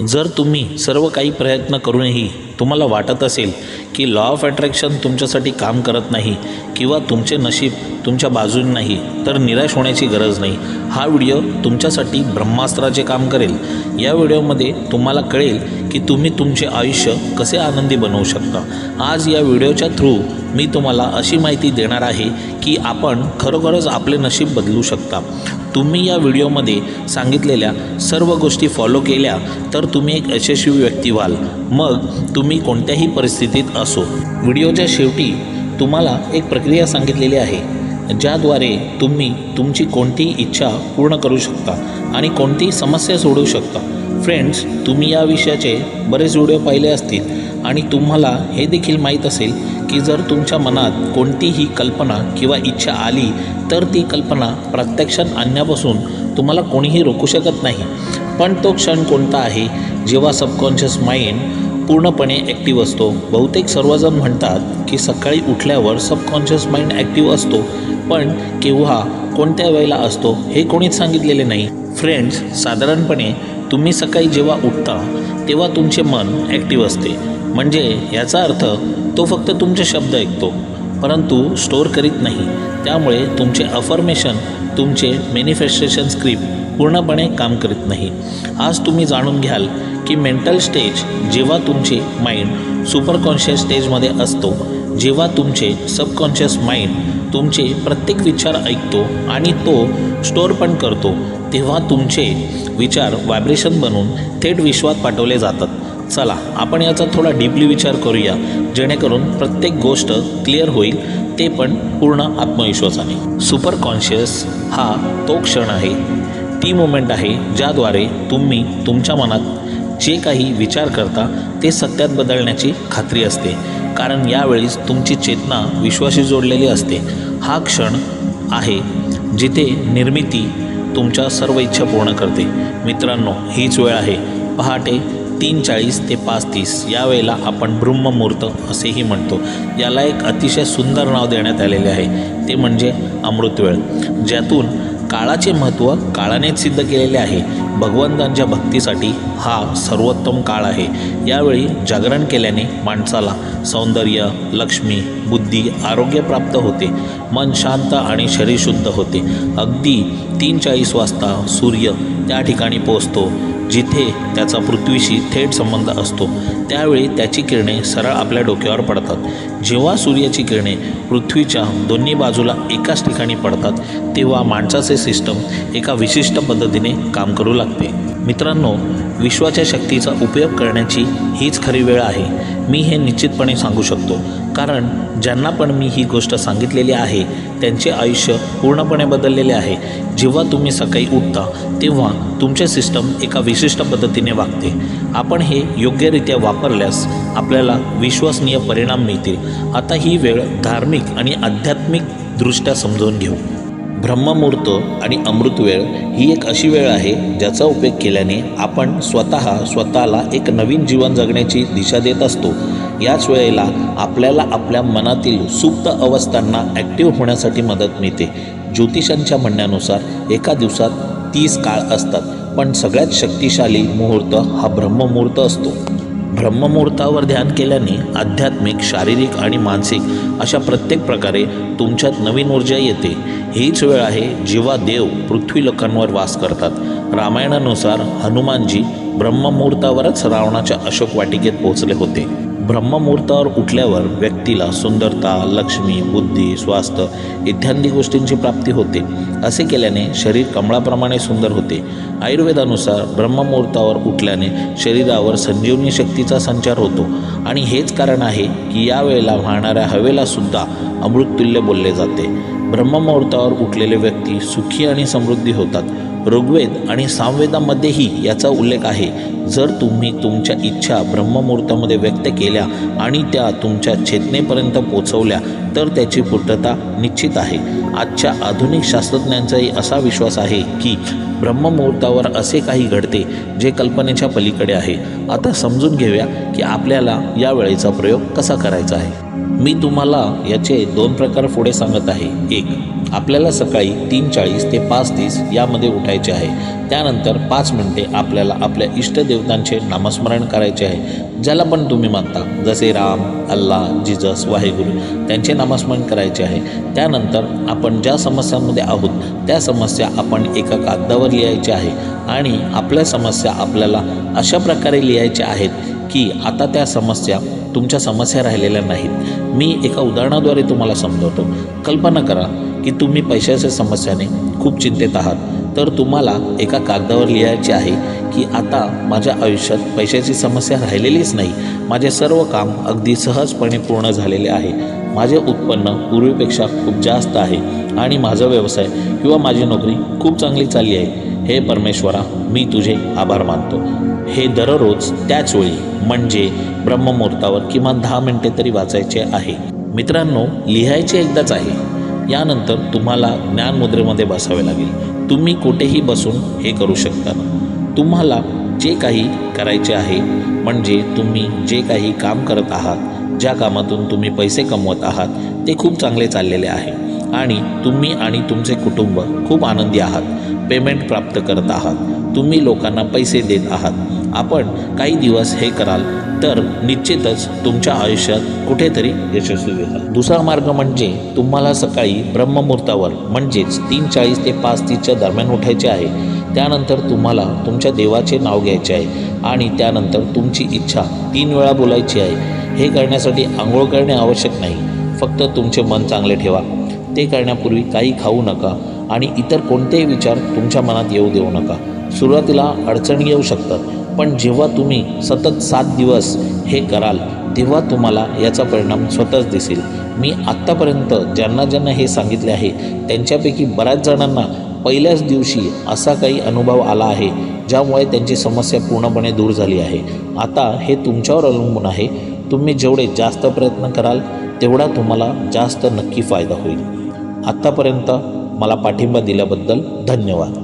जर तुम्ही सर्व काही प्रयत्न करूनही तुम्हाला वाटत असेल की लॉ ऑफ अट्रॅक्शन तुमच्यासाठी काम करत नाही किंवा तुमचे नशीब तुमच्या बाजूने नाही, तर निराश होण्याची गरज नाही. हा व्हिडिओ तुमच्यासाठी ब्रह्मास्त्राचे काम करेल. या व्हिडिओमध्ये तुम्हाला कळेल की तुम्ही तुमचे आयुष्य कसे आनंदी बनवू शकता. आज या व्हिडिओच्या थ्रू मी तुम्हाला अशी माहिती देणार आहे की आपण खरोखरच आपले नशीब बदलू शकता. तुम्ही या व्हिडिओमध्ये सांगितलेल्या सर्व गोष्टी फॉलो केल्या तर तुम्ही एक यशस्वी व्यक्ती व्हाल, मग तुम्ही कोणत्याही परिस्थितीत असो. व्हिडिओच्या शेवटी तुम्हाला एक प्रक्रिया सांगितलेली आहे ज्याद्वारे तुम्ही तुमची कोणतीही इच्छा पूर्ण करू शकता आणि कोणतीही समस्या सोडवू शकता. फ्रेंड्स, तुम्ही या विषयाचे बरेच व्हिडिओ पाहिले असतील आणि तुम्हाला हे देखील माहीत असेल की जर तुमच्या मनात कोणतीही कल्पना किंवा इच्छा आली तर ती कल्पना प्रत्यक्षात आणण्यापासून तुम्हाला कोणीही रोखू शकत नाही. पण तो क्षण कोणता आहे जेव्हा सबकॉन्शियस माइंड पूर्णपणे ॲक्टिव्ह असतो. बहुतेक सर्वजण म्हणतात की सकाळी उठल्यावर सबकॉन्शियस माइंड ॲक्टिव्ह असतो, पण केव्हा कोणत्या वेळेला असतो हे कोणीच सांगितलेले नाही. फ्रेंड्स, साधारणपणे तुम्ही सकाळी जेव्हा उठता तेव्हा तुमचे मन ॲक्टिव्ह असते. म्हणजे याचा अर्थ तो फक्त तुमचे शब्द ऐकतो परंतु स्टोअर करीत नाही. त्यामुळे तुमचे अफर्मेशन, तुमचे मॅनिफेस्टेशन स्क्रिप्ट पूर्णपणे काम करीत नाही. आज तुम्ही जाणून घ्याल की मेंटल स्टेज जेव्हा तुमचे माइंड सुपर कॉन्शियस स्टेजमध्ये असतो, जेव्हा तुमचे सबकॉन्शियस माइंड तुमचे प्रत्येक विचार ऐकतो आणि तो स्टोअर पण करतो, तेव्हा तुमचे विचार व्हायब्रेशन बनून थेट विश्वात पाठवले जातात. चला आपण याचा थोडा डीपली विचार करूया, जेणेकरून प्रत्येक गोष्ट क्लिअर होईल, ते पण पूर्ण आत्मविश्वासाने. सुपर कॉन्शियस हा तो क्षण आहे, ती मोमेंट आहे ज्याद्वारे तुम्ही तुमच्या मनात जे काही विचार करता ते सत्यात बदलण्याची खात्री असते, कारण यावेळीच तुमची चेतना विश्वाशी जोडलेली असते. हा क्षण आहे जिथे निर्मिती तुमच्या सर्व इच्छा पूर्ण करते. मित्रांनो, हीच वेळ आहे पहाटे 3:40 ते 5:30 या वेळेला आपण ब्रह्ममुहूर्त असेही म्हणतो. याला एक अतिशय सुंदर नाव देण्यात आलेले आहे, ते म्हणजे अमृतवेळ, ज्यातून काळाचे महत्त्व काळानेच सिद्ध केलेले आहे. भगवंतांच्या भक्तीसाठी हा सर्वोत्तम काळ आहे. यावेळी जागरण केल्याने माणसाला सौंदर्य, लक्ष्मी, बुद्धी, आरोग्य प्राप्त होते. मन शांत आणि शरीर शुद्ध होते. अगदी 3:40 वाजता सूर्य त्या ठिकाणी पोहोचतो जिथे त्याचा पृथ्वीशी थेट संबंध असतो. त्यावेळी त्याची किरणे सरळ आपल्या डोक्यावर पडतात. जेव्हा सूर्याची किरणे पृथ्वीच्या दोन्ही बाजूला एकाच ठिकाणी पडतात तेव्हा माणसाचे सिस्टम एका विशिष्ट पद्धतीने काम करू लागते. मित्रांनो, विश्वाच्या शक्तीचा उपयोग करण्याची हीच खरी वेळ आहे. मी हे निश्चितपणे सांगू शकतो, कारण ज्यांना पण मी ही गोष्ट सांगितलेली आहे त्यांचे आयुष्य पूर्णपणे बदललेले आहे. जेव्हा तुम्ही सकाळी उठता तेव्हा तुमचे सिस्टम एका विशिष्ट पद्धतीने वागते. आपण हे योग्यरित्या वापरल्यास आपल्याला विश्वसनीय परिणाम मिळतील. आता ही वेळ धार्मिक आणि आध्यात्मिक दृष्ट्या समजून घेऊ. ब्रह्ममुहूर्त आणि अमृतवेळ ही एक अशी वेळ आहे ज्याचा उपयोग केल्याने आपण स्वतःला एक नवीन जीवन जगण्याची दिशा देत असतो. याच वेळेला आपल्याला आपल्या मनातील सुप्त अवस्थांना ॲक्टिव्ह होण्यासाठी मदत मिळते. ज्योतिषांच्या म्हणण्यानुसार एका दिवसात 30 काळ असतात, पण सगळ्यात शक्तिशाली मुहूर्त हा ब्रह्ममुहूर्त असतो. ब्रह्ममुहूर्तावर ध्यान केल्याने आध्यात्मिक, शारीरिक आणि मानसिक अशा प्रत्येक प्रकारे तुमच्यात नवीन ऊर्जा येते. हीच वेळ आहे जेव्हा देव पृथ्वी लोकांवर वास करतात. रामायणानुसार हनुमानजी ब्रह्ममुहूर्तावरच रावणाच्या अशोक वाटिकेत पोहोचले होते. ब्रह्ममुहूर्तावर उठल्यावर व्यक्तीला सुंदरता, लक्ष्मी, बुद्धी, स्वास्थ्य इत्यादी गोष्टींची प्राप्ती होते. असे केल्याने शरीर कमळाप्रमाणे सुंदर होते. आयुर्वेदानुसार ब्रह्ममुहूर्तावर उठल्याने शरीरावर संजीवनी शक्तीचा संचार होतो आणि हेच कारण आहे की या वेळेला वाहणाऱ्या हवेला सुद्धा अमृततुल्य बोलले जाते. ब्रह्ममुहूर्तावर उठलेले व्यक्ती सुखी आणि समृद्धी होतात. ऋग्वेद आणि सामवेदामध्येही याचा उल्लेख आहे. जर तुम्ही तुमच्या इच्छा ब्रह्ममुहूर्तामध्ये व्यक्त केल्या आणि त्या तुमच्या चेतनेपर्यंत पोचवल्या तर त्याची पूर्तता निश्चित आहे. आजच्या आधुनिक शास्त्रज्ञांचाही असा विश्वास आहे की ब्रह्ममुहूर्तावर असे काही घडते जे कल्पनेच्या पलीकडे आहे. आता समजून घेऊया की आपल्याला या वेळेचा प्रयोग कसा करायचा आहे. मी तुम्हाला याचे 2 प्रकार पुढे सांगत आहे. एक, आपल्याला सकाळी 3:40 ते 5:30 यामध्ये उठायचे आहे. त्यानंतर 5 मिनिटे आपल्याला आपल्या इष्टदेवतांचे नामस्मरण करायचे आहे. ज्याला पण तुम्ही मानता, जसे राम, अल्लाह, जिजस, वाहेगुरु, त्यांचे नामस्मरण करायचे आहे. त्यानंतर आपण ज्या समस्यांमध्ये आहोत त्या समस्या आपण एका कागदावर लिहायच्या आहे आणि आपल्या समस्या आपल्याला अशा प्रकारे लिहायच्या आहेत की आता त्या समस्या तुमच्या समस्या राहिलेल्या नाहीत. मी एका उदाहरणाद्वारे तुम्हाला समजवतो. कल्पना करा की तुम्ही पैशाच्या समस्याने खूप चिंतेत आहात. तर तुम्हाला एका कागदावर लिहायचे आहे की आता माझ्या आयुष्यात पैशाची समस्या राहिलेलीच नाही. माझे सर्व काम अगदी सहजपणे पूर्ण झालेले आहे. माझे उत्पन्न पूर्वीपेक्षा खूप जास्त आहे आणि माझा व्यवसाय किंवा माझी नोकरी खूप चांगली चालली आहे. हे परमेश्वरा, मी तुझे आभार मानतो. हे दररोज त्याच वेळी म्हणजे ब्रह्ममुहूर्तावर किमान 10 मिनिटे तरी वाचायचे आहे. मित्रांनो, लिहायचे एकदाच आहे. यानंतर तुम्हाला ज्ञानमुद्रेमध्ये बसावे लागेल. तुम्ही कुठेही बसून हे करू शकता. तुम्हाला जे काही करायचे आहे म्हणजे तुम्ही जे काही काम करत आहात, ज्या कामातून तुम्ही पैसे कमवत आहात ते खूप चांगले चाललेले आहे आणि तुम्ही आणि तुमचे कुटुंब खूप आनंदी आहात. पेमेंट प्राप्त करत आहात. तुम्ही लोकांना पैसे देत आहात. आपण काही दिवस हे कराल तर निश्चितच तुमच्या आयुष्यात कुठेतरी यशस्वी व्हाल. दुसरा मार्ग म्हणजे तुम्हाला सकाळी ब्रह्ममुहूर्तावर म्हणजेच 3:40 ते 5:30च्या दरम्यान उठायचे आहे. त्यानंतर तुम्हाला तुमच्या देवाचे नाव घ्यायचे आहे आणि त्यानंतर तुमची इच्छा 3 वेळा बोलायची आहे. हे करण्यासाठी आंघोळ करणे आवश्यक नाही. फक्त तुमचे मन चांगले ठेवा. ते करण्यापूर्वी काही खाऊ नका आणि इतर कोणतेही विचार तुमच्या मनात येऊ देऊ नका. सुरुवातीला अडचणी येऊ शकतात, पण जेव्हा तुम्ही सतत 7 दिवस हे कराल तेव्हा तुम्हाला याचा परिणाम स्वतःच दिसेल. मी आत्तापर्यंत ज्यांना हे सांगितले आहे त्यांच्यापैकी बऱ्याच जणांना पहिल्याच दिवशी असा काही अनुभव आला आहे ज्यामुळे त्यांची समस्या पूर्णपणे दूर झाली आहे. आता हे तुमच्यावर अवलंबून आहे. तुम्ही जेवढे जास्त प्रयत्न कराल तेवढा तुम्हाला जास्त नक्की फायदा होईल. आत्तापर्यंत मला पाठिंबा दिल्याबद्दल धन्यवाद.